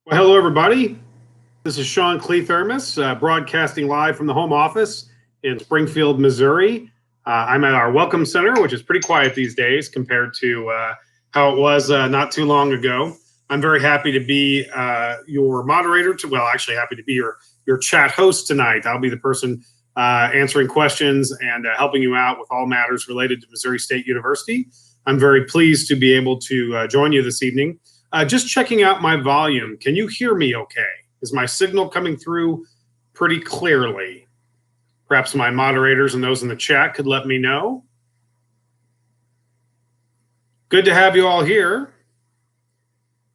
Well, hello, everybody. This is Sean Cleathermos, broadcasting live from the home office in Springfield, Missouri. I'm at our Welcome Center, which is pretty quiet these days compared to how it was not too long ago. I'm very happy to be your moderator, actually happy to be your chat host tonight. I'll be the person answering questions and helping you out with all matters related to Missouri State University. I'm very pleased to be able to join you this evening. Just checking out my volume. Can you hear me okay? Is my signal coming through pretty clearly? Perhaps my moderators and those in the chat could let me know. Good to have you all here.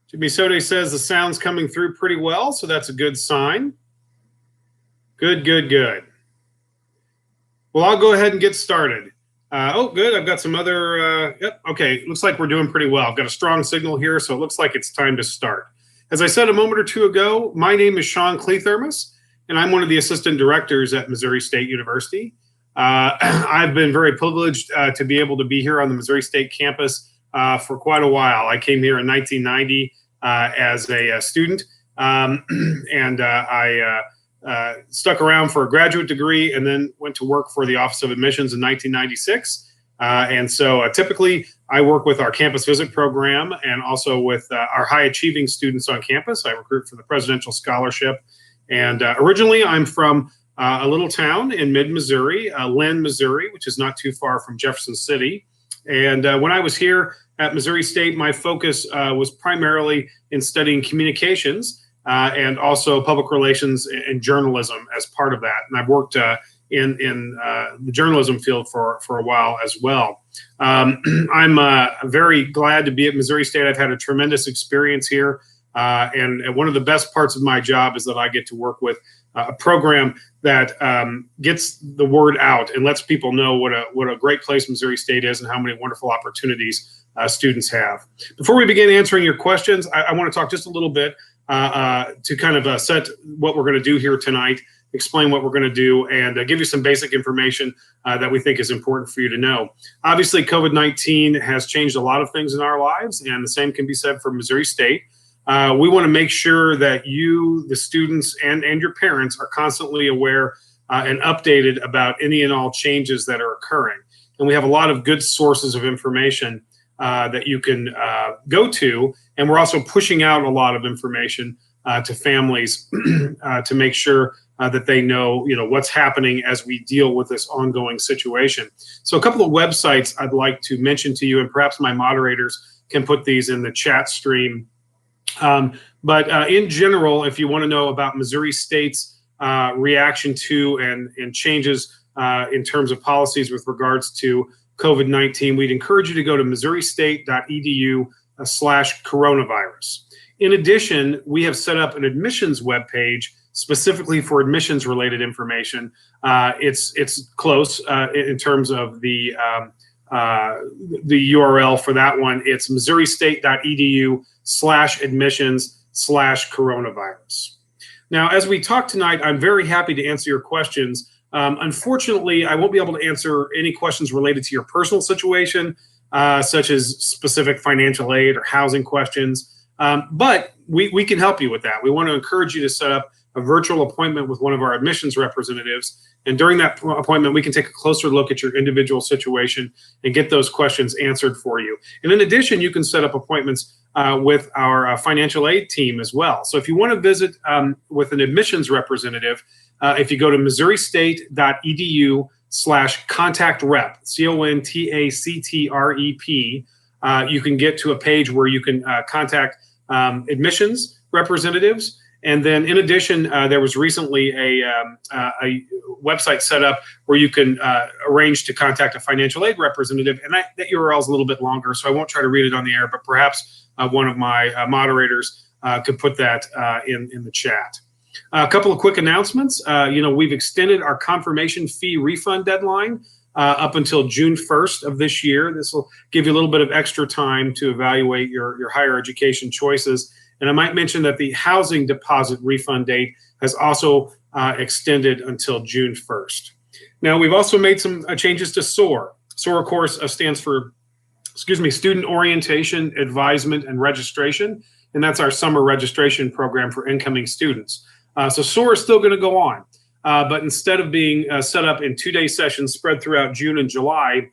Jimmy Sode says the sound's coming through pretty well, so that's a good sign. Good. Well, I'll go ahead and get started. Good. I've got some other, okay. Looks like we're doing pretty well. I've got a strong signal here, so it looks like it's time to start. As I said a moment or two ago, my name is Sean Cleathermos, and I'm one of the assistant directors at Missouri State University. I've been very privileged to be able to be here on the Missouri State campus for quite a while. I came here in 1990 as a student, and I stuck around for a graduate degree and then went to work for the Office of Admissions in 1996. And so typically I work with our campus visit program and also with our high achieving students on campus. I recruit for the Presidential Scholarship. And originally I'm from a little town in mid-Missouri, Lynn, Missouri, which is not too far from Jefferson City. And when I was here at Missouri State, my focus was primarily in studying communications and also public relations and journalism as part of that. And I've worked in the journalism field for a while as well. I'm very glad to be at Missouri State. I've had a tremendous experience here. And one of the best parts of my job is that I get to work with a program that gets the word out and lets people know what a great place Missouri State is and how many wonderful opportunities students have. Before we begin answering your questions, I want to talk just a little bit to kind of set what we're going to do here tonight, explain what we're going to do, and give you some basic information that we think is important for you to know. Obviously, COVID-19 has changed a lot of things in our lives, and the same can be said for Missouri State. We want to make sure that you, the students, and your parents are constantly aware and updated about any and all changes that are occurring. And we have a lot of good sources of information that you can go to, and we're also pushing out a lot of information to families to make sure that they know, what's happening as we deal with this ongoing situation. So a couple of websites I'd like to mention to you, and perhaps my moderators can put these in the chat stream. But in general, if you want to know about Missouri State's reaction to and changes in terms of policies with regards to COVID-19, we'd encourage you to go to missouristate.edu/coronavirus. In addition, we have set up an admissions webpage specifically for admissions related information. It's close in terms of the URL for that one. It's missouristate.edu/admissions/coronavirus. Now, as we talk tonight, I'm very happy to answer your questions. Unfortunately, I won't be able to answer any questions related to your personal situation, such as specific financial aid or housing questions, but we can help you with that. We want to encourage you to set up a virtual appointment with one of our admissions representatives, and during that appointment, we can take a closer look at your individual situation and get those questions answered for you. And in addition, you can set up appointments with our financial aid team as well. So if you want to visit with an admissions representative, if you go to missouristate.edu/contact-rep, CONTACTREP, you can get to a page where you can contact admissions representatives. And then in addition, there was recently a website set up where you can arrange to contact a financial aid representative. And that URL is a little bit longer, so I won't try to read it on the air, but perhaps one of my moderators could put that in the chat. A couple of quick announcements. We've extended our confirmation fee refund deadline up until June 1st of this year. This will give you a little bit of extra time to evaluate your higher education choices. And I might mention that the housing deposit refund date has also extended until June 1st. Now, we've also made some changes to SOAR. SOAR, of course, stands for, Student Orientation, Advisement, and Registration. and that's our summer registration program for incoming students. So SOAR is still going to go on, but instead of being set up in 2-day sessions spread throughout June and July,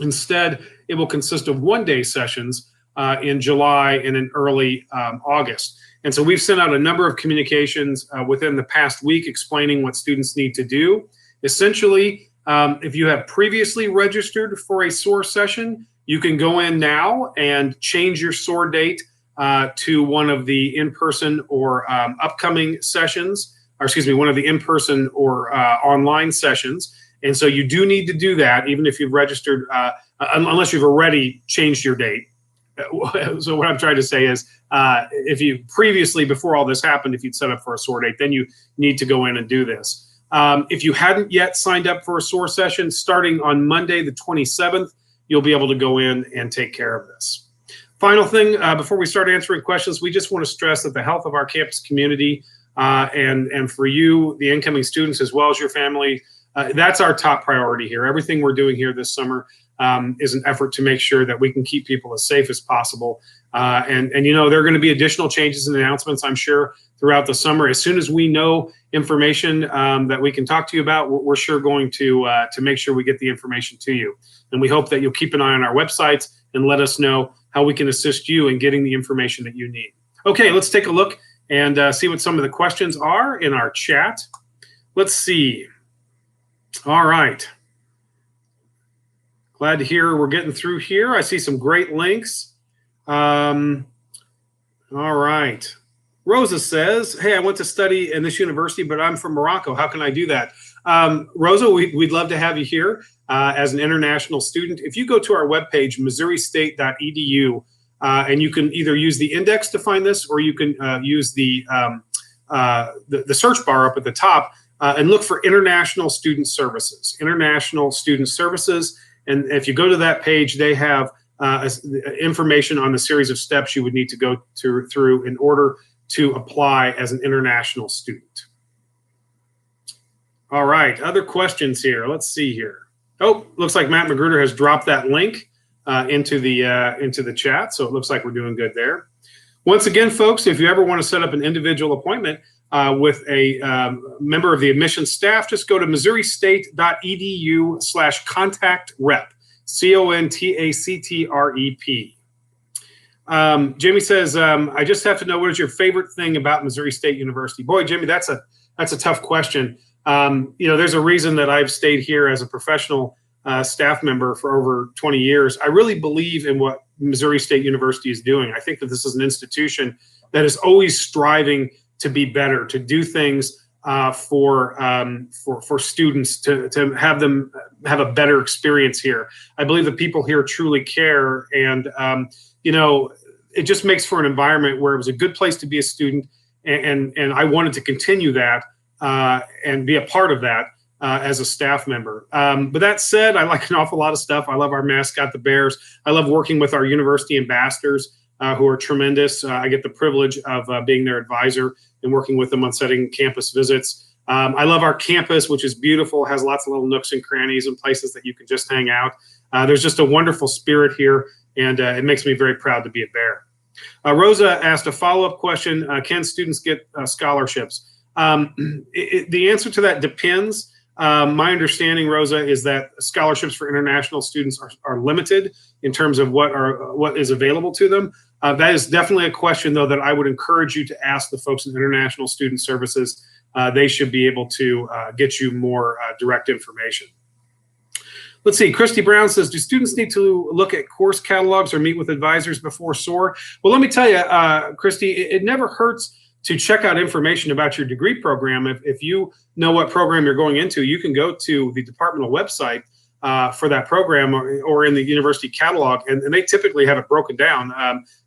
instead it will consist of 1-day sessions in July and in early August. And so we've sent out a number of communications within the past week explaining what students need to do. Essentially, if you have previously registered for a SOAR session, you can go in now and change your SOAR date to one of the in-person or upcoming sessions, or excuse me, one of the in-person or online sessions. And so you do need to do that, even if you've registered, unless you've already changed your date. So what I'm trying to say is, if you previously, before all this happened, if you'd set up for a SOAR date, then you need to go in and do this. If you hadn't yet signed up for a SOAR session, starting on Monday, the 27th, you'll be able to go in and take care of this. Final thing, before we start answering questions, we just want to stress that the health of our campus community and for you, the incoming students, as well as your family, that's our top priority here. Everything we're doing here this summer is an effort to make sure that we can keep people as safe as possible. And you know, there are going to be additional changes and announcements, I'm sure, throughout the summer. As soon as we know information that we can talk to you about, we're sure going to make sure we get the information to you. And we hope that you'll keep an eye on our websites and let us know how we can assist you in getting the information that you need. Okay, let's take a look and see what some of the questions are in our chat. Let's see. All right. Glad to hear we're getting through here. I see some great links. All right. Rosa says, hey, I went to study in this university, but I'm from Morocco. How can I do that? Rosa, we'd love to have you here as an international student. If you go to our webpage, missouristate.edu, and you can either use the index to find this, or you can use the search bar up at the top and look for International Student Services. International Student Services. And if you go to that page, they have information on the series of steps you would need to go through in order to apply as an international student. All right, other questions here. Let's see here. Oh, looks like Matt Magruder has dropped that link into the chat, so it looks like we're doing good there. Once again, folks, if you ever want to set up an individual appointment with a member of the admissions staff, just go to missouristate.edu/contact-rep, CONTACTREP. Jimmy says, I just have to know, what is your favorite thing about Missouri State University? Boy, Jimmy, that's a tough question. You know, there's a reason that I've stayed here as a professional staff member for over 20 years. I really believe in what Missouri State University is doing. I think that this is an institution that is always striving to be better, to do things for students, to have them have a better experience here. I believe the people here truly care, and you know, it just makes for an environment where it was a good place to be a student, and I wanted to continue that and be a part of that as a staff member. But that said, I like an awful lot of stuff. I love our mascot, the Bears. I love working with our university ambassadors who are tremendous. I get the privilege of being their advisor and working with them on setting campus visits. I love our campus, which is beautiful, has lots of little nooks and crannies and places that you can just hang out. There's just a wonderful spirit here, and it makes me very proud to be a Bear. Rosa asked a follow-up question, can students get scholarships? The answer to that depends. My understanding, Rosa, is that scholarships for international students are limited in terms of what is available to them. That is definitely a question, though, that I would encourage you to ask the folks in International Student Services. They should be able to get you more direct information. Let's see, Christy Brown says, do students need to look at course catalogs or meet with advisors before SOAR? Well, let me tell you, Christy, it never hurts to check out information about your degree program. If you know what program you're going into, you can go to the departmental website for that program or in the university catalog, and they typically have it broken down.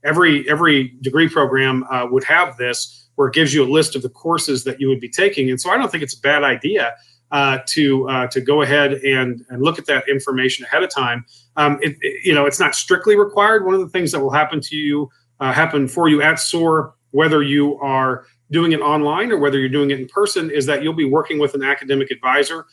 Every degree program would have this, where it gives you a list of the courses that you would be taking. And so I don't think it's a bad idea to go ahead and look at that information ahead of time. You know, it's not strictly required. One of the things that will happen to you, happen for you at SOAR, whether you are doing it online or whether you're doing it in person, is that you'll be working with an academic advisor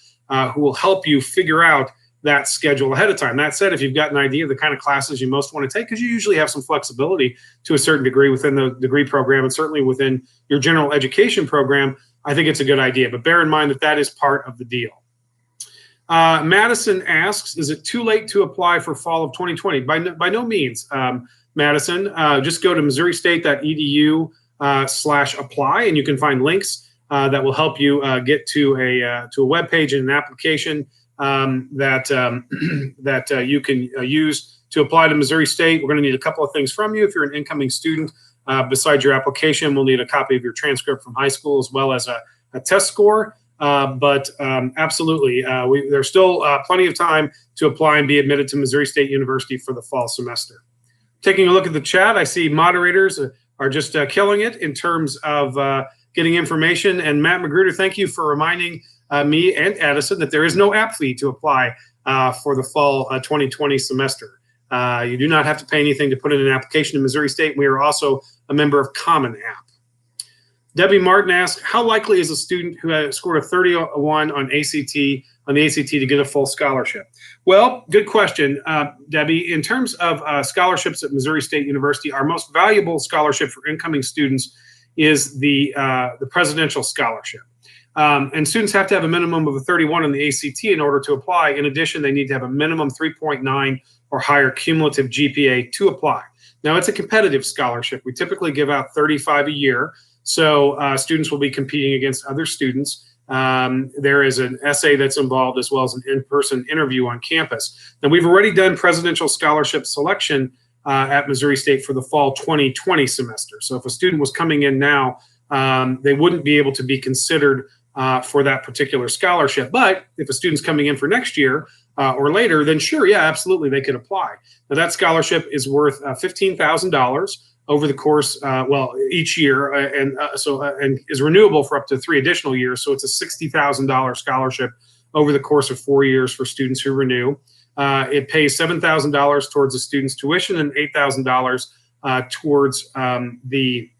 who will help you figure out that schedule ahead of time. That said, if you've got an idea of the kind of classes you most want to take, because you usually have some flexibility to a certain degree within the degree program and certainly within your general education program, I think it's a good idea. But bear in mind that that is part of the deal. Madison asks, is it too late to apply for fall of 2020? By no means, Madison. Just go to missouristate.edu/apply, and you can find links that will help you get to a web page and an application that you can use to apply to Missouri State. We're going to need a couple of things from you. If you're an incoming student, besides your application, we'll need a copy of your transcript from high school as well as a test score. But absolutely, there's still plenty of time to apply and be admitted to Missouri State University for the fall semester. Taking a look at the chat, I see moderators are just killing it in terms of getting information. And Matt Magruder, thank you for reminding me and Addison that there is no app fee to apply for the fall 2020 semester. You do not have to pay anything to put in an application to Missouri State. We are also a member of Common App. Debbie Martin asks, how likely is a student who has scored a 31 on the ACT to get a full scholarship? Well, good question, Debbie. In terms of scholarships at Missouri State University, our most valuable scholarship for incoming students is the presidential scholarship. And students have to have a minimum of a 31 on the ACT in order to apply. In addition, they need to have a minimum 3.9 or higher cumulative GPA to apply. Now, it's a competitive scholarship. We typically give out 35 a year. So students will be competing against other students. There is an essay that's involved as well as an in-person interview on campus. Now, we've already done presidential scholarship selection at Missouri State for the fall 2020 semester. So if a student was coming in now, they wouldn't be able to be considered for that particular scholarship. But if a student's coming in for next year or later, then sure, yeah, absolutely, they could apply. Now, that scholarship is worth $15,000 over the course, each year, and is renewable for up to 3 additional years. So it's a $60,000 scholarship over the course of 4 years for students who renew. It pays $7,000 towards the student's tuition and $8,000 towards the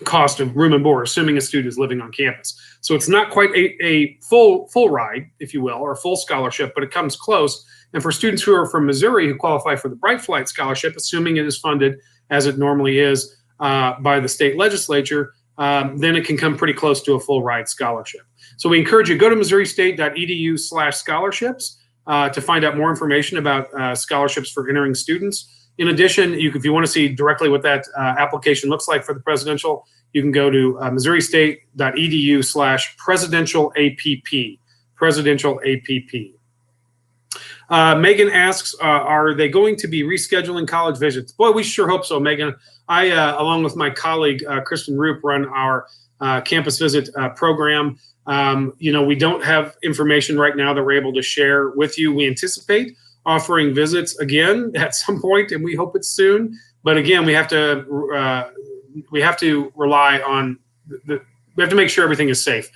cost of room and board, assuming a student is living on campus. So it's not quite a full ride, if you will, or a full scholarship, but it comes close. And for students who are from Missouri who qualify for the Bright Flight Scholarship, assuming it is funded as it normally is by the state legislature, then it can come pretty close to a full ride scholarship. So we encourage you, go to missouristate.edu/scholarships to find out more information about scholarships for entering students. In addition, if you want to see directly what that application looks like for the presidential, you can go to missouristate.edu/presidential APP, presidential APP. Megan asks, are they going to be rescheduling college visits? Boy, we sure hope so, Megan. I, along with my colleague, Kristen Roop, run our campus visit program. We don't have information right now that we're able to share with you. We anticipate offering visits again at some point, and we hope it's soon. But again, we have to rely on we have to make sure everything is safe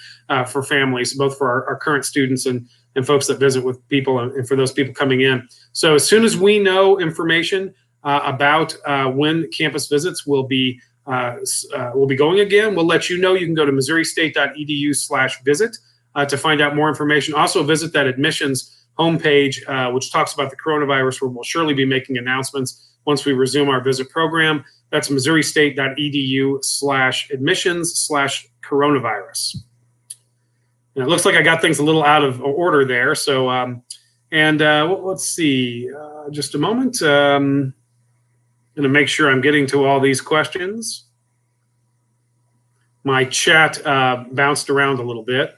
for families, both for our current students and folks that visit with people, and for those people coming in. So as soon as we know information about when campus visits will be going again, we'll let you know. You can go to missouristate.edu/visit to find out more information. Also visit that admissions homepage, which talks about the coronavirus, where we'll surely be making announcements once we resume our visit program. That's missouristate.edu/admissions/coronavirus. And it looks like I got things a little out of order there. So, let's see, just a moment. I'm going to make sure I'm getting to all these questions. My chat bounced around a little bit.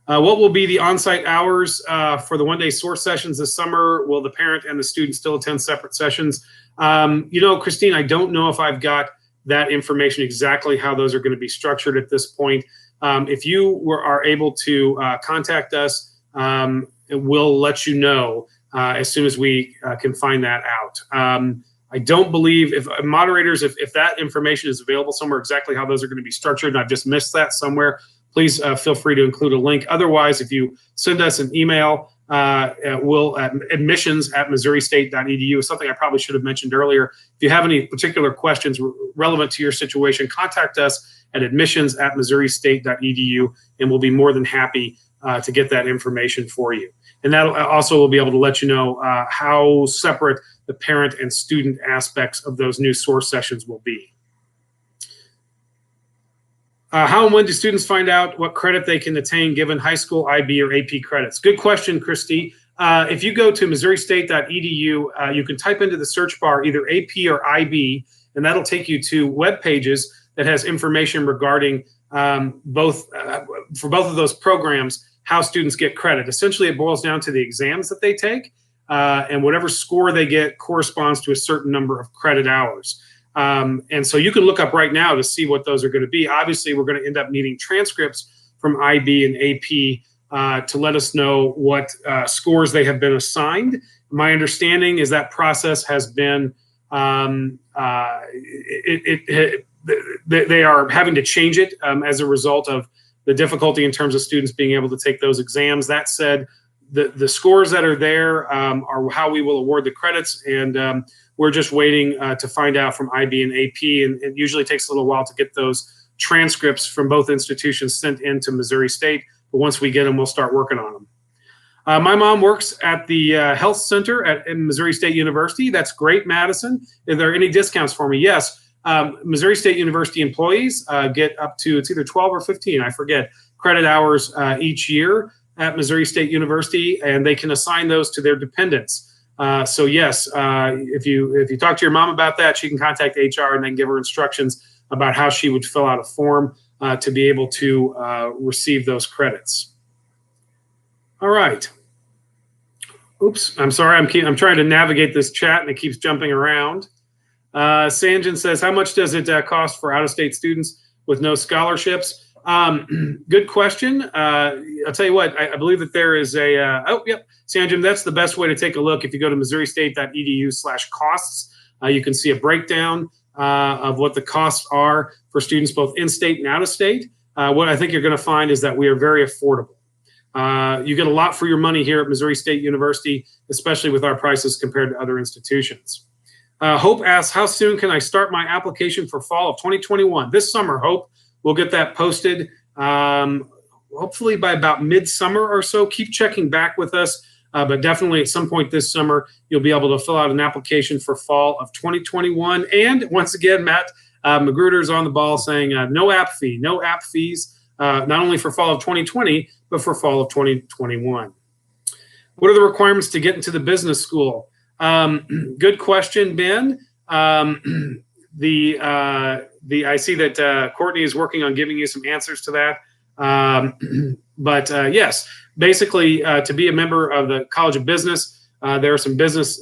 What will be the on-site hours for the one-day SOAR sessions this summer? Will the parent and the student still attend separate sessions? Christine, I don't know if I've got that information exactly how those are going to be structured at this point. If you are able to contact us, we'll let you know as soon as we can find that out. I don't believe if that information is available somewhere, exactly how those are going to be structured, and I've just missed that somewhere, please feel free to include a link. Otherwise, if you send us an email, admissions@missouristate.edu, something I probably should have mentioned earlier. If you have any particular questions relevant to your situation, contact us at admissions@missouristate.edu, and we'll be more than happy to get that information for you. And that also will be able to let you know how separate the parent and student aspects of those new SOAR sessions will be. How and when do students find out what credit they can attain given high school IB or AP credits? Good question, Christy. If you go to missouri-state.edu, you can type into the search bar either AP or IB, and that'll take you to web pages that has information regarding for both of those programs, how students get credit. Essentially, it boils down to the exams that they take, and whatever score they get corresponds to a certain number of credit hours. And so you can look up right now to see what those are going to be. Obviously, we're going to end up needing transcripts from IB and AP to let us know what scores they have been assigned. My understanding is that process has been, they are having to change it as a result of the difficulty in terms of students being able to take those exams. That said, the scores that are there are how we will award the credits, and we're just waiting to find out from IB and AP, and it usually takes a little while to get those transcripts from both institutions sent into Missouri State, but once we get them, we'll start working on them. My mom works at the health center at Missouri State University. That's great, Madison. Are there any discounts for me? Yes. Missouri State University employees get up to, it's either 12 or 15, I forget, credit hours each year at Missouri State University, and they can assign those to their dependents. So yes, if you talk to your mom about that, she can contact HR and then give her instructions about how she would fill out a form to be able to receive those credits. All right. Oops, I'm sorry. I'm trying to navigate this chat and it keeps jumping around. Sanjan says, how much does it cost for out-of-state students with no scholarships? Good question. I'll tell you what, I believe that there is a, oh, yep, Sanjam, that's the best way to take a look. If you go to missouri-state.edu/costs, you can see a breakdown of what the costs are for students both in-state and out-of-state. What I think you're going to find is that we are very affordable. You get a lot for your money here at Missouri State University, especially with our prices compared to other institutions. Hope asks, how soon can I start my application for fall of 2021? This summer, Hope. We'll get that posted hopefully by about midsummer or so. Keep checking back with us, but definitely at some point this summer, you'll be able to fill out an application for fall of 2021. And once again, Matt Magruder's on the ball saying no app fee, no app fees, not only for fall of 2020, but for fall of 2021. What are the requirements to get into the business school? Good question, Ben. I see that Courtney is working on giving you some answers to that. But yes, basically to be a member of the College of Business, there are some business,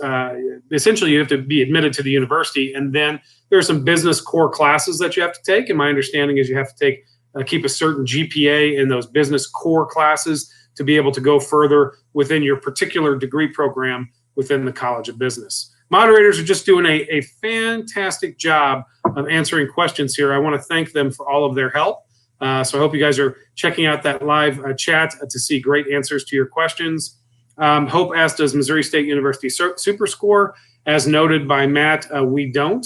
essentially you have to be admitted to the university, and then there are some business core classes that you have to take. And my understanding is you have to take, keep a certain GPA in those business core classes to be able to go further within your particular degree program within the College of Business. Moderators are just doing a fantastic job of answering questions here. I want to thank them for all of their help. So I hope you guys are checking out that live chat to see great answers to your questions. Hope asked, does Missouri State University super score? As noted by Matt, we don't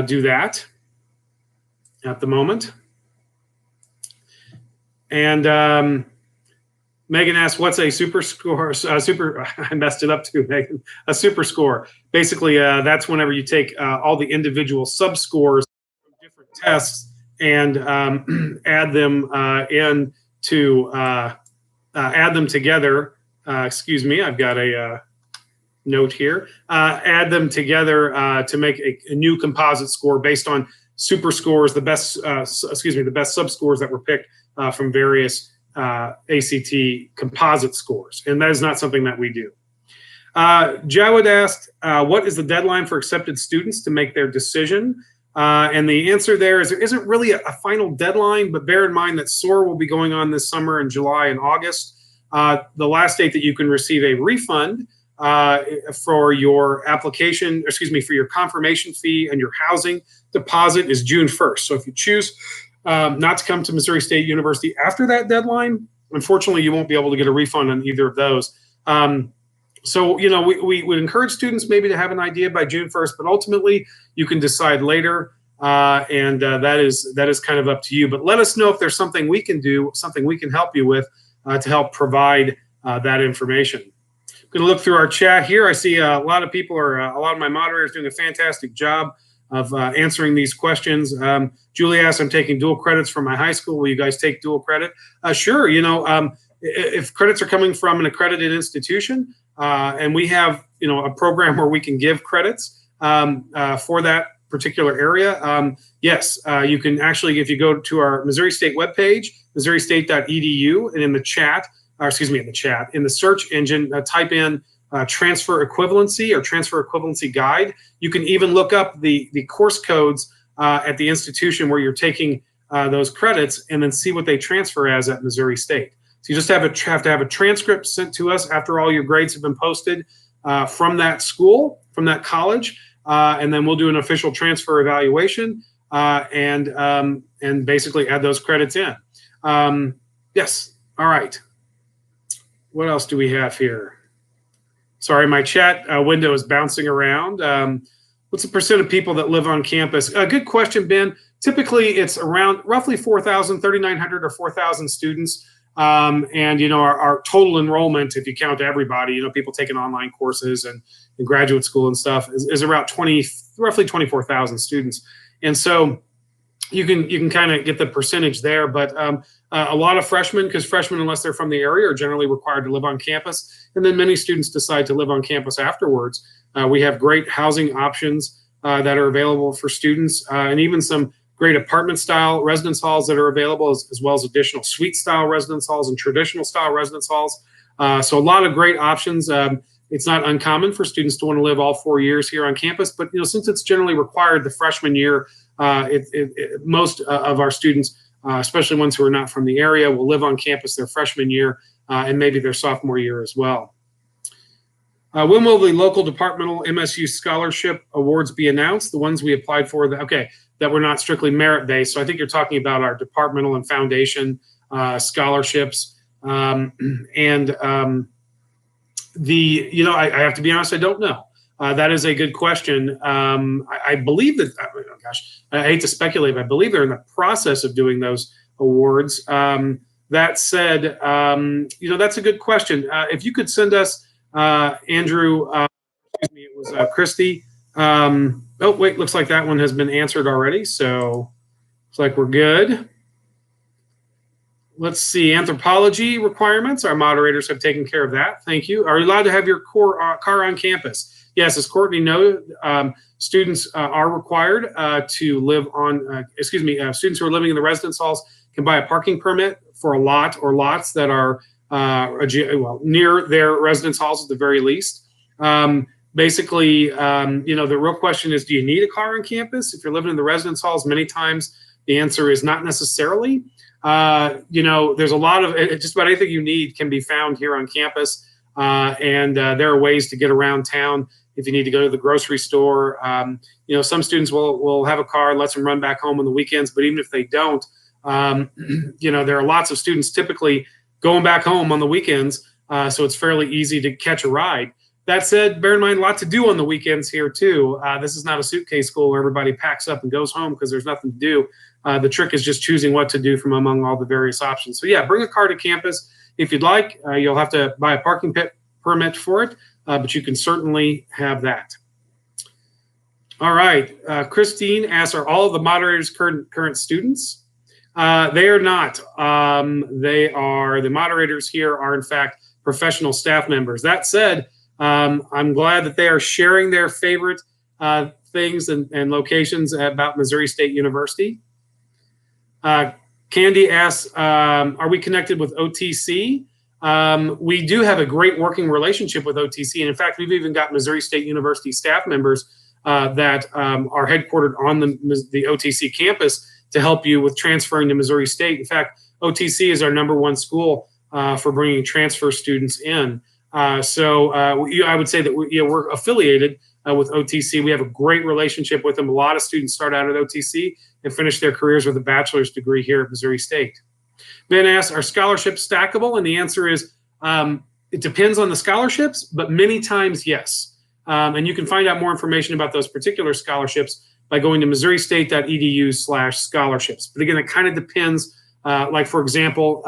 do that at the moment. And Megan asked, what's a super score? I messed it up too, Megan. A super score. Basically, that's whenever you take all the individual sub-scores from different tests and add them add them together. Excuse me, I've got a note here. Add them together to make a new composite score based on super scores, the best sub-scores that were picked from various ACT composite scores, and that is not something that we do. Jawed asked, what is the deadline for accepted students to make their decision? And the answer there is there isn't really a final deadline, but bear in mind that SOAR will be going on this summer in July and August. The last date that you can receive a refund for your application, for your confirmation fee and your housing deposit is June 1st. So if you choose not to come to Missouri State University after that deadline, unfortunately, you won't be able to get a refund on either of those. So, you know, we would encourage students maybe to have an idea by June 1st, but ultimately you can decide later, and that is kind of up to you. But let us know if there's something we can do, something we can help you with to help provide that information. I'm going to look through our chat here. I see a lot of people a lot of my moderators doing a fantastic job of answering these questions. Julie asks, I'm taking dual credits from my high school. Will you guys take dual credit? Sure. If credits are coming from an accredited institution, and we have, a program where we can give credits for that particular area, yes, you can actually, if you go to our Missouri State webpage, missouristate.edu, and in the chat, in the search engine, type in transfer equivalency or transfer equivalency guide. You can even look up the course codes at the institution where you're taking those credits and then see what they transfer as at Missouri State. So you just have to have a transcript sent to us after all your grades have been posted from that school, from that college, and then we'll do an official transfer evaluation and basically add those credits in. Yes. All right. What else do we have here? Sorry, my chat window is bouncing around. What's the percent of people that live on campus? Good question, Ben. Typically, it's around roughly 4,000, 3,900 or 4,000 students. And, our total enrollment, if you count everybody, people taking online courses and graduate school and stuff, is around roughly 24,000 students. And so you can kind of get the percentage there, but a lot of freshmen, because freshmen, unless they're from the area, are generally required to live on campus. And then many students decide to live on campus afterwards. We have great housing options that are available for students, and even some great apartment-style residence halls that are available, as well as additional suite-style residence halls and traditional-style residence halls. So a lot of great options. It's not uncommon for students to want to live all 4 years here on campus, but since it's generally required the freshman year, most of our students, especially ones who are not from the area, will live on campus their freshman year and maybe their sophomore year as well. When will the local departmental MSU scholarship awards be announced? The ones we applied for, that were not strictly merit-based. So I think you're talking about our departmental and foundation scholarships. I have to be honest, I don't know. That is a good question. I believe that, I hate to speculate, but I believe they're in the process of doing those awards. That said, that's a good question. If you could send us, Andrew, it was Christy. Oh, wait, looks like that one has been answered already. So looks like we're good. Let's see, anthropology requirements. Our moderators have taken care of that. Thank you. Are you allowed to have your car on campus? Yes, as Courtney noted, students are required to live on, students who are living in the residence halls can buy a parking permit for a lot or lots that are near their residence halls at the very least. Basically, the real question is, do you need a car on campus? If you're living in the residence halls, many times the answer is not necessarily. There's a lot of, just about anything you need can be found here on campus. And there are ways to get around town if you need to go to the grocery store. Some students will have a car and lets them run back home on the weekends, but even if they don't, there are lots of students typically going back home on the weekends. So it's fairly easy to catch a ride. That said, bear in mind, a lot to do on the weekends here too. This is not a suitcase school where everybody packs up and goes home because there's nothing to do. The trick is just choosing what to do from among all the various options. So yeah, bring a car to campus if you'd like. You'll have to buy a parking permit for it, but you can certainly have that. All right, Christine asks, are all of the moderators current students? They are not. The moderators here are in fact professional staff members. That said, I'm glad that they are sharing their favorite things and locations about Missouri State University. Candy asks, are we connected with OTC? We do have a great working relationship with OTC. And in fact, we've even got Missouri State University staff members that are headquartered on the OTC campus to help you with transferring to Missouri State. In fact, OTC is our #1 school for bringing transfer students in. So I would say that we're affiliated with OTC. We have a great relationship with them. A lot of students start out at OTC and finish their careers with a bachelor's degree here at Missouri State. Ben asks, are scholarships stackable? And the answer is, it depends on the scholarships, but many times, yes. And you can find out more information about those particular scholarships by going to missouristate.edu/scholarships. But again, it kind of depends. Like, for example,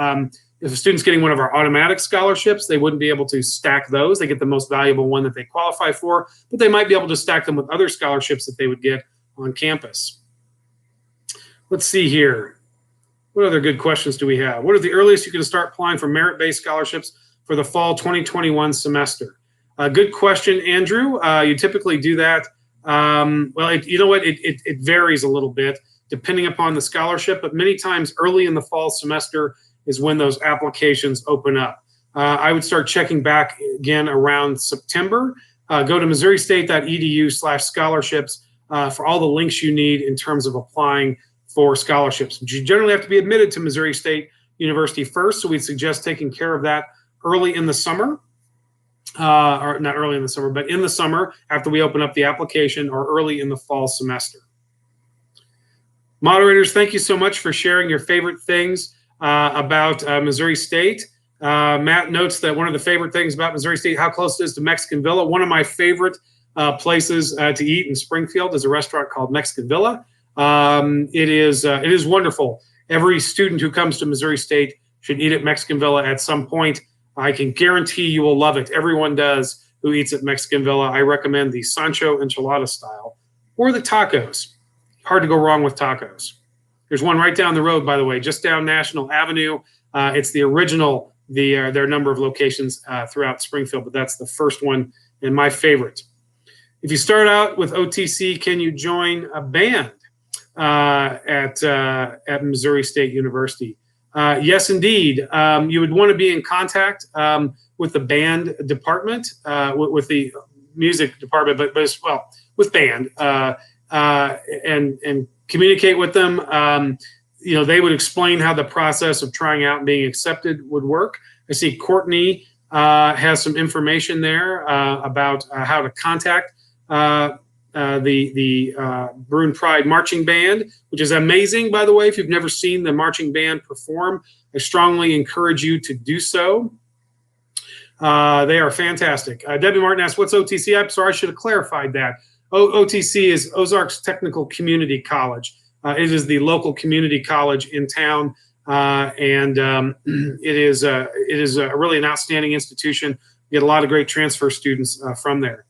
If a student's getting one of our automatic scholarships, they wouldn't be able to stack those. They get the most valuable one that they qualify for, but they might be able to stack them with other scholarships that they would get on campus. Let's see here. What other good questions do we have? What are the earliest you can start applying for merit-based scholarships for the fall 2021 semester? Good question, Andrew. You typically do that. Well, you know what? It varies a little bit depending upon the scholarship, but many times early in the fall semester is when those applications open up. I would start checking back again around September. Go to missouristate.edu/scholarships for all the links you need in terms of applying for scholarships. But you generally have to be admitted to Missouri State University first, so we'd suggest taking care of that early in the summer, or not early in the summer, but in the summer after we open up the application, or early in the fall semester. Moderators, thank you so much for sharing your favorite things about Missouri State. Matt notes that one of the favorite things about Missouri State, how close it is to Mexican Villa. One of my favorite places to eat in Springfield is a restaurant called Mexican Villa. It is wonderful. Every student who comes to Missouri State should eat at Mexican Villa at some point. I can guarantee you will love it. Everyone does who eats at Mexican Villa. I recommend the Sancho Enchilada style or the tacos. Hard to go wrong with tacos. There's one right down the road, by the way, just down National Avenue. It's the original. There are a number of locations throughout Springfield, but that's the first one and my favorite. If you start out with OTC, can you join a band at Missouri State University? Yes, indeed. You would want to be in contact with the band department, with the music department, but as well with band, and communicate with them. They would explain how the process of trying out and being accepted would work. I see Courtney has some information there about how to contact the Bruin Pride Marching Band, which is amazing, by the way. If you've never seen the marching band perform, I strongly encourage you to do so. They are fantastic. Debbie Martin asked, what's OTC? I'm sorry, I should have clarified that. OTC is Ozarks Technical Community College. It is the local community college in town, and it is really an outstanding institution. We get a lot of great transfer students from there.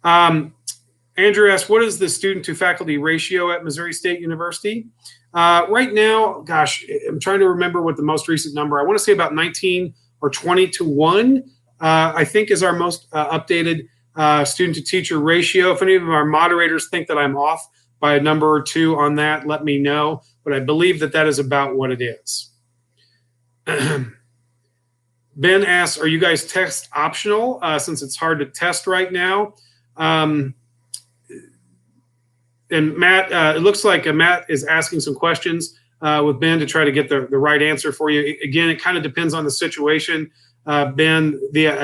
Andrew asked, what is the student to faculty ratio at Missouri State University? Right now, gosh, I'm trying to remember what the most recent number. I want to say about 19 or 20 to 1, I think is our most updated student to teacher ratio. If any of our moderators think that I'm off by a number or two on that, let me know. But I believe that is about what it is. Ben asks, are you guys test optional since it's hard to test right now? And Matt, it looks like Matt is asking some questions with Ben to try to get the right answer for you. Again, it kind of depends on the situation. Ben,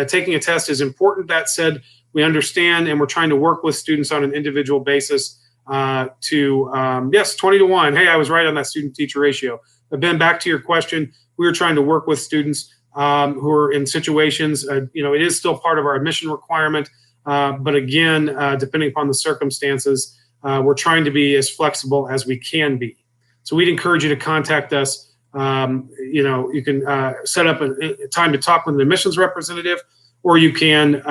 taking a test is important. That said, we understand and we're trying to work with students on an individual basis yes, 20 to 1. Hey, I was right on that student teacher ratio. But Ben, back to your question, we are trying to work with students who are in situations, it is still part of our admission requirement. But again, depending upon the circumstances, we're trying to be as flexible as we can be. So we'd encourage you to contact us. You can set up a time to talk with an admissions representative, or you can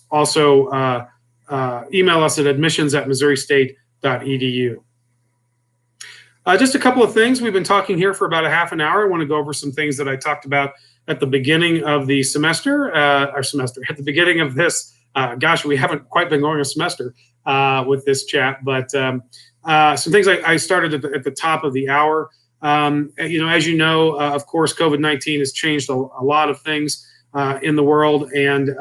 also email us at admissions@missouristate.edu. Just a couple of things. We've been talking here for about a half an hour. I want to go over some things that I talked about at the beginning of the semester, at the beginning of this. Gosh, we haven't quite been going a semester with this chat, but some things I started at the top of the hour. As you know, of course, COVID-19 has changed a lot of things in the world and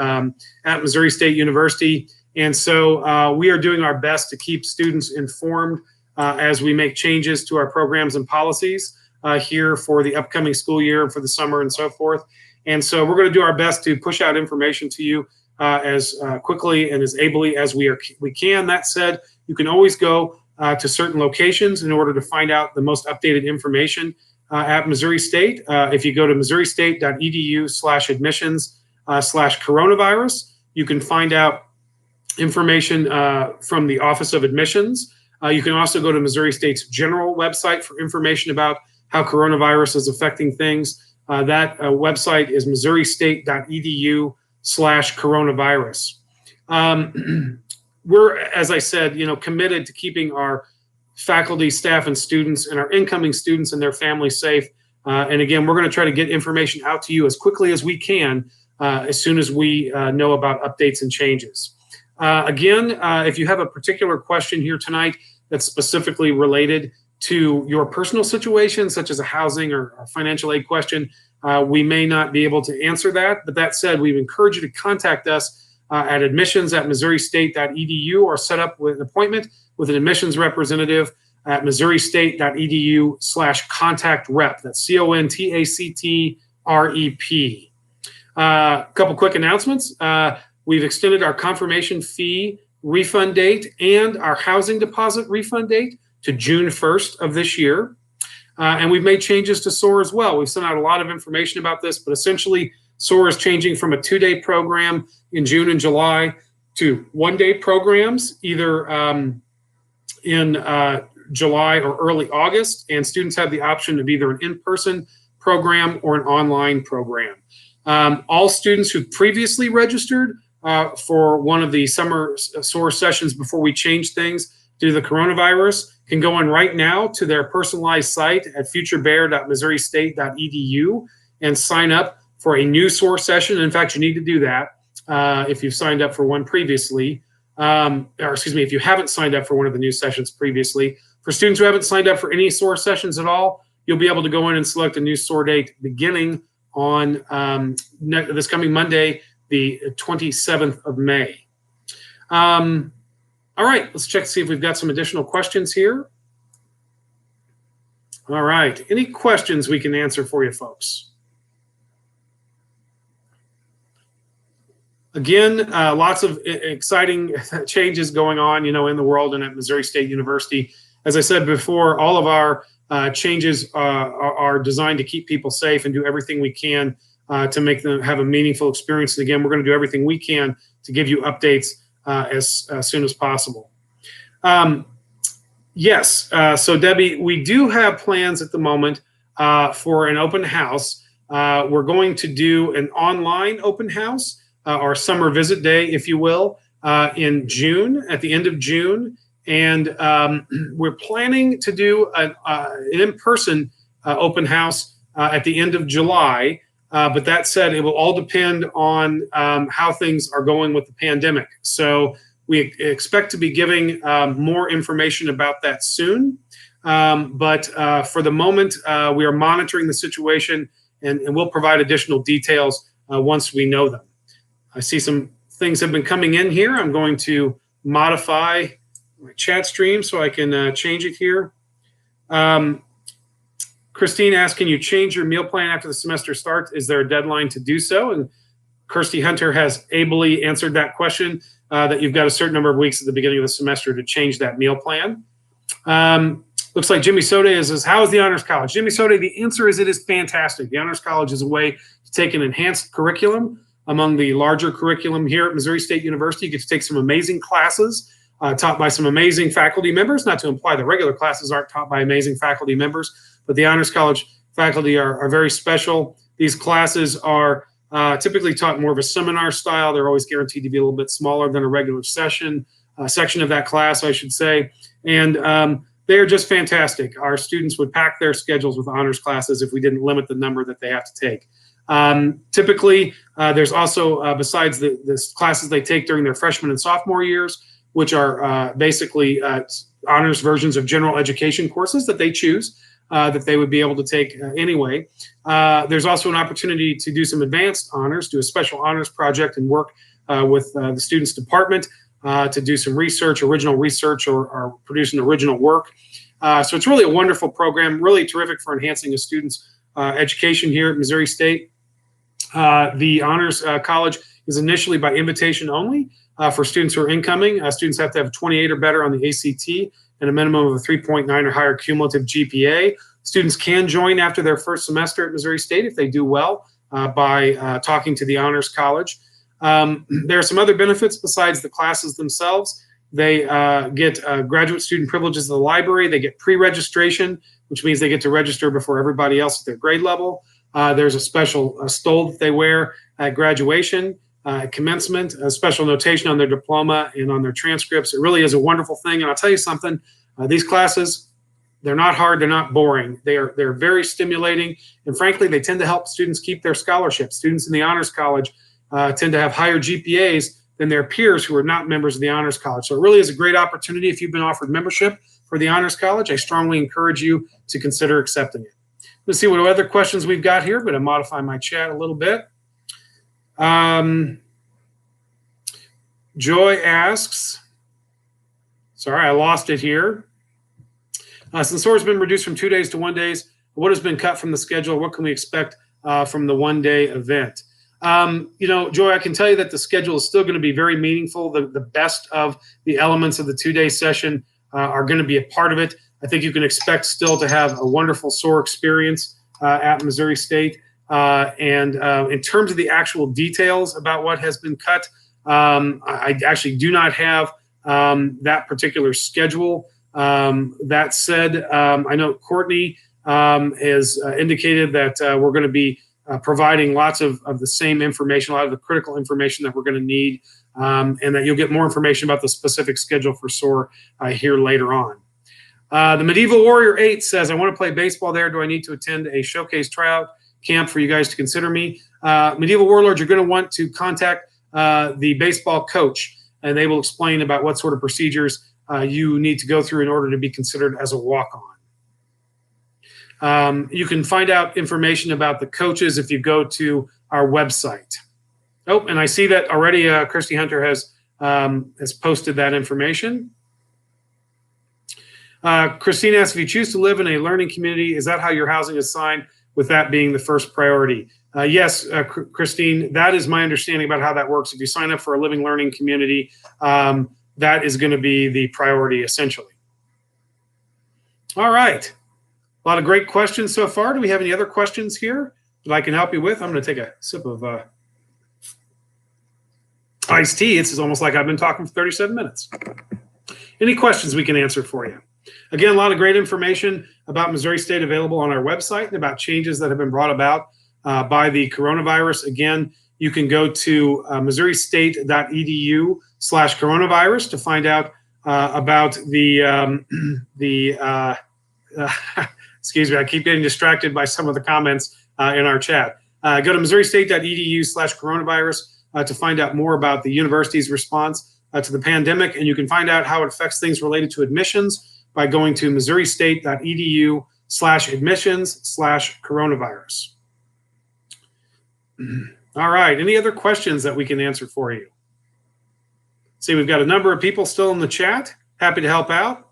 at Missouri State University. And so we are doing our best to keep students informed as we make changes to our programs and policies here for the upcoming school year and for the summer and so forth. And so we're going to do our best to push out information to you as quickly and as ably as we can. That said, you can always go to certain locations in order to find out the most updated information at Missouri State. If you go to missouristate.edu/admissions/coronavirus, you can find out information from the Office of Admissions. You can also go to Missouri State's general website for information about how coronavirus is affecting things. That website is missouristate.edu/coronavirus. We're, as I said, committed to keeping our faculty, staff, and students, and our incoming students and their families safe. And again, we're going to try to get information out to you as quickly as we can, as soon as we know about updates and changes. Again, if you have a particular question here tonight that's specifically related to your personal situation, such as a housing or a financial aid question, we may not be able to answer that. But that said, we encourage you to contact us at admissions@missouristate.edu or set up with an appointment with an admissions representative at missouristate.edu/contact-rep. That's CONTACTREP. A couple quick announcements. We've extended our confirmation fee refund date and our housing deposit refund date to June 1st of this year. And we've made changes to SOAR as well. We've sent out a lot of information about this, but essentially SOAR is changing from a 2-day program in June and July to 1-day programs, either in July or early August. And students have the option of either an in-person program or an online program. All students who previously registered for one of the summer SOAR sessions before we changed things due to the coronavirus can go on right now to their personalized site at futurebear.missouristate.edu and sign up for a new SOAR session. In fact, you need to do that if you've signed up for one previously, or excuse me, if you haven't signed up for one of the new sessions previously. For students who haven't signed up for any SOAR sessions at all, you'll be able to go in and select a new SOAR date beginning on this coming Monday, the 27th of May. All right, let's check to see if we've got some additional questions here. All right, any questions we can answer for you folks? Again, lots of exciting changes going on, in the world and at Missouri State University. As I said before, all of our changes are designed to keep people safe and do everything we can to make them have a meaningful experience. And again, we're going to do everything we can to give you updates as soon as possible. Yes, so Debbie, we do have plans at the moment for an open house. We're going to do an online open house, our summer visit day, if you will, in June, at the end of June. And we're planning to do an in-person open house at the end of July. But that said, it will all depend on how things are going with the pandemic. So we expect to be giving more information about that soon. But for the moment, we are monitoring the situation and we'll provide additional details once we know them. I see some things have been coming in here. I'm going to modify my chat stream so I can change it here. Christine asked, can you change your meal plan after the semester starts? Is there a deadline to do so? And Kirsty Hunter has ably answered that question, that you've got a certain number of weeks at the beginning of the semester to change that meal plan. Looks like Jimmy Sode says, how is the Honors College? Jimmy Sode, the answer is it is fantastic. The Honors College is a way to take an enhanced curriculum among the larger curriculum here at Missouri State University. You get to take some amazing classes taught by some amazing faculty members, not to imply the regular classes aren't taught by amazing faculty members, but the Honors College faculty are very special. These classes are typically taught more of a seminar style. They're always guaranteed to be a little bit smaller than a regular section of that class, I should say. And they are just fantastic. Our students would pack their schedules with honors classes if we didn't limit the number that they have to take. Typically, there's also, besides the classes they take during their freshman and sophomore years, which are basically honors versions of general education courses that they choose, that they would be able to take anyway. There's also an opportunity to do some advanced honors, do a special honors project and work with the students department to do some research, original research, or produce an original work. So it's really a wonderful program, really terrific for enhancing a student's education here at Missouri State. The Honors College is initially by invitation only for students who are incoming. Students have to have 28 or better on the ACT and a minimum of a 3.9 or higher cumulative GPA. Students can join after their first semester at Missouri State if they do well by talking to the Honors College. There are some other benefits besides the classes themselves. They get graduate student privileges of the library. They get pre-registration, which means they get to register before everybody else at their grade level. There's a special stole that they wear at graduation, commencement, a special notation on their diploma and on their transcripts. It really is a wonderful thing. And I'll tell you something, these classes, they're not hard, they're not boring. They're very stimulating, and frankly, they tend to help students keep their scholarships. Students in the Honors College tend to have higher GPAs than their peers who are not members of the Honors College. So it really is a great opportunity. If you've been offered membership for the Honors College, I strongly encourage you to consider accepting it. Let's see what other questions we've got here. I'm going to modify my chat a little bit. Joy asks, sorry, I lost it here. Since SOAR has been reduced from 2 days to 1 day, what has been cut from the schedule? What can we expect from the one-day event? Joy, I can tell you that the schedule is still going to be very meaningful. The best of the elements of the 2-day session are going to be a part of it. I think you can expect still to have a wonderful SOAR experience at Missouri State. And in terms of the actual details about what has been cut, I actually do not have that particular schedule. That said, I know Courtney has indicated that we're going to be providing lots of the same information, a lot of the critical information that we're going to need, and that you'll get more information about the specific schedule for SOAR here later on. The Medieval Warrior 8 says, I want to play baseball there. Do I need to attend a showcase tryout camp for you guys to consider me? Medieval Warlords, you're going to want to contact the baseball coach, and they will explain about what sort of procedures you need to go through in order to be considered as a walk-on. You can find out information about the coaches if you go to our website. Oh, and I see that already Christy Hunter has posted that information. Christine asks, if you choose to live in a learning community, is that how your housing is assigned, with that being the first priority? Yes, Christine, that is my understanding about how that works. If you sign up for a living learning community, that is going to be the priority essentially. All right. A lot of great questions so far. Do we have any other questions here that I can help you with? I'm going to take a sip of iced tea. It's almost like I've been talking for 37 minutes. Any questions we can answer for you? Again, a lot of great information about Missouri State available on our website and about changes that have been brought about by the coronavirus. Again, you can go to missouristate.edu/coronavirus to find out about the excuse me, I keep getting distracted by some of the comments in our chat. Go to missouristate.edu/coronavirus to find out more about the university's response to the pandemic, and you can find out how it affects things related to admissions by going to missouristate.edu/admissions/coronavirus. All right, any other questions that we can answer for you? See, we've got a number of people still in the chat. Happy to help out.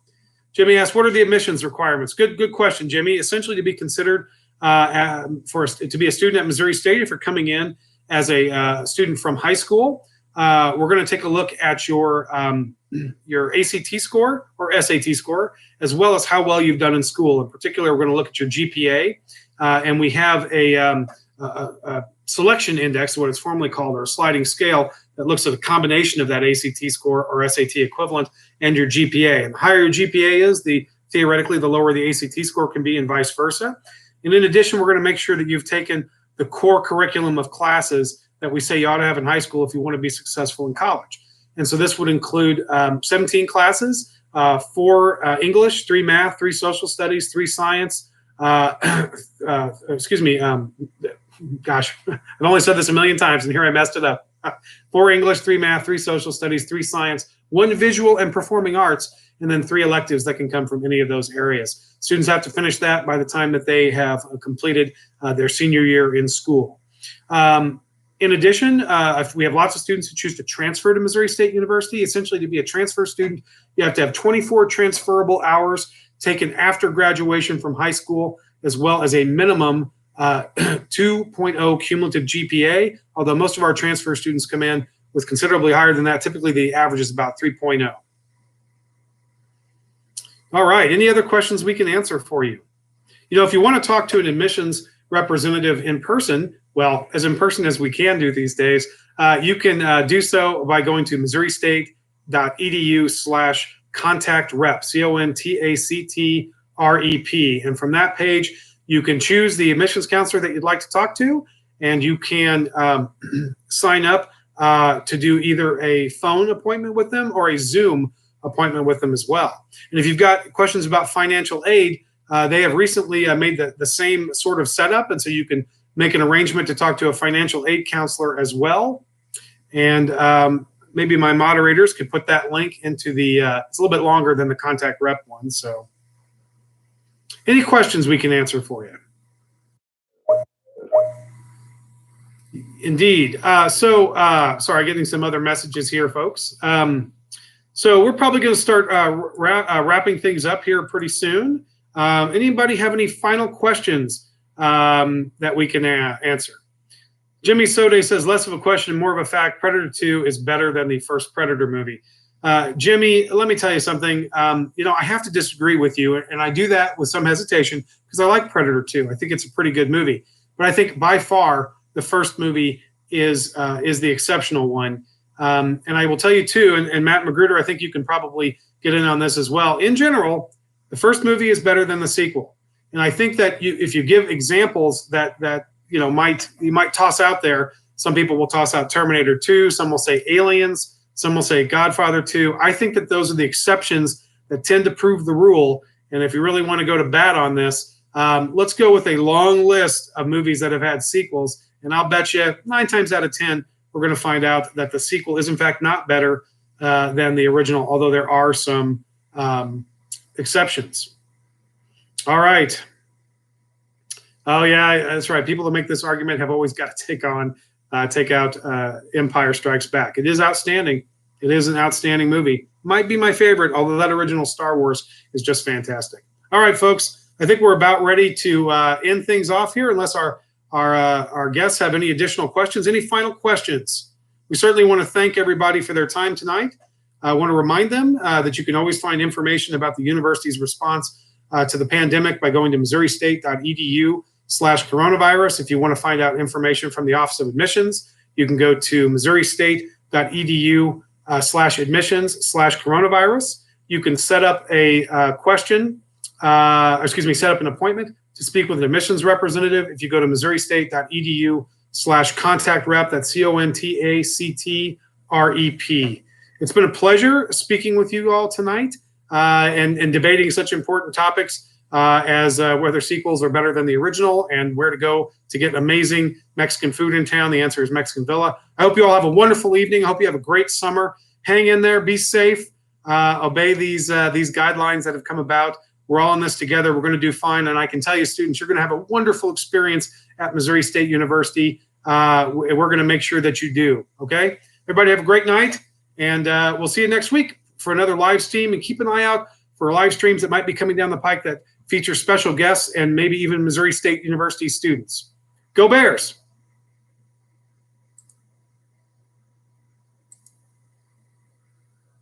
Jimmy asks, what are the admissions requirements? Good question, Jimmy. Essentially, to be considered to be a student at Missouri State, if you're coming in as a student from high school, we're going to take a look at your ACT score or SAT score, as well as how well you've done in school. In particular, we're going to look at your GPA, and we have a selection index, what it's formally called, or a sliding scale that looks at a combination of that ACT score or SAT equivalent and your GPA. And the higher your GPA is, theoretically, the lower the ACT score can be, and vice versa. And in addition, we're going to make sure that you've taken the core curriculum of classes that we say you ought to have in high school if you want to be successful in college. And so this would include 17 classes, 4 English, 3 math, 3 social studies, 3 science. Excuse me. Gosh, I've only said this a million times, and here I messed it up. 4 English, 3 math, 3 social studies, 3 science, 1 visual and performing arts, and then 3 electives that can come from any of those areas. Students have to finish that by the time that they have completed their senior year in school. In addition, if we have lots of students who choose to transfer to Missouri State University. Essentially, to be a transfer student, you have to have 24 transferable hours taken after graduation from high school, as well as a minimum 2.0 cumulative GPA, although most of our transfer students come in with considerably higher than that. Typically, the average is about 3.0. All right, any other questions we can answer for you? You know, if you want to talk to an admissions representative in person, well, as in person as we can do these days, you can do so by going to missouristate.edu/contact rep, CONTACTREP. And from that page, You can choose the admissions counselor that you'd like to talk to, and you can sign up to do either a phone appointment with them or a Zoom appointment with them as well. And if you've got questions about financial aid, they have recently made the same sort of setup, and so you can make an arrangement to talk to a financial aid counselor as well. And maybe my moderators could put that link into the, it's a little bit longer than the contact rep one. So any questions we can answer for you? Indeed. Sorry, getting some other messages here, folks. So we're probably going to start wrapping things up here pretty soon. Anybody have any final questions that we can answer? Jimmy Sode says, less of a question, more of a fact. Predator 2 is better than the first Predator movie. Jimmy, let me tell you something. I have to disagree with you, and I do that with some hesitation because I like Predator 2. I think it's a pretty good movie. But I think by far the first movie is the exceptional one. And I will tell you too, and Matt Magruder, I think you can probably get in on this as well. In general, the first movie is better than the sequel. And I think that if you give examples that you might toss out there, some people will toss out Terminator 2, some will say Aliens, some will say Godfather 2. I think that those are the exceptions that tend to prove the rule. And if you really want to go to bat on this, let's go with a long list of movies that have had sequels. And I'll bet you 9 times out of 10, we're going to find out that the sequel is in fact not better than the original, although there are some exceptions. All right. Oh yeah, that's right. People that make this argument have always got to take out Empire Strikes Back. It is outstanding. It is an outstanding movie. Might be my favorite, although that original Star Wars is just fantastic. All right, folks. I think we're about ready to end things off here, unless our guests have any additional questions. Any final questions? We certainly want to thank everybody for their time tonight. I want to remind them that you can always find information about the university's response to the pandemic by going to missouristate.edu/coronavirus. If you want to find out information from the Office of Admissions, you can go to missouristate.edu/admissions/coronavirus. You can set up a set up an appointment to speak with an admissions representative. If you go to missouristate.edu/contact-rep, that's CONTACTREP. It's been a pleasure speaking with you all tonight and debating such important topics as whether sequels are better than the original and where to go to get amazing Mexican food in town. The answer is Mexican Villa. I hope you all have a wonderful evening. I hope you have a great summer. Hang in there. Be safe. Obey these guidelines that have come about. We're all in this together. We're going to do fine. And I can tell you, students, you're going to have a wonderful experience at Missouri State University. We're going to make sure that you do. Okay? Everybody have a great night. And we'll see you next week for another live stream. And keep an eye out for live streams that might be coming down the pike that feature special guests and maybe even Missouri State University students. Go Bears!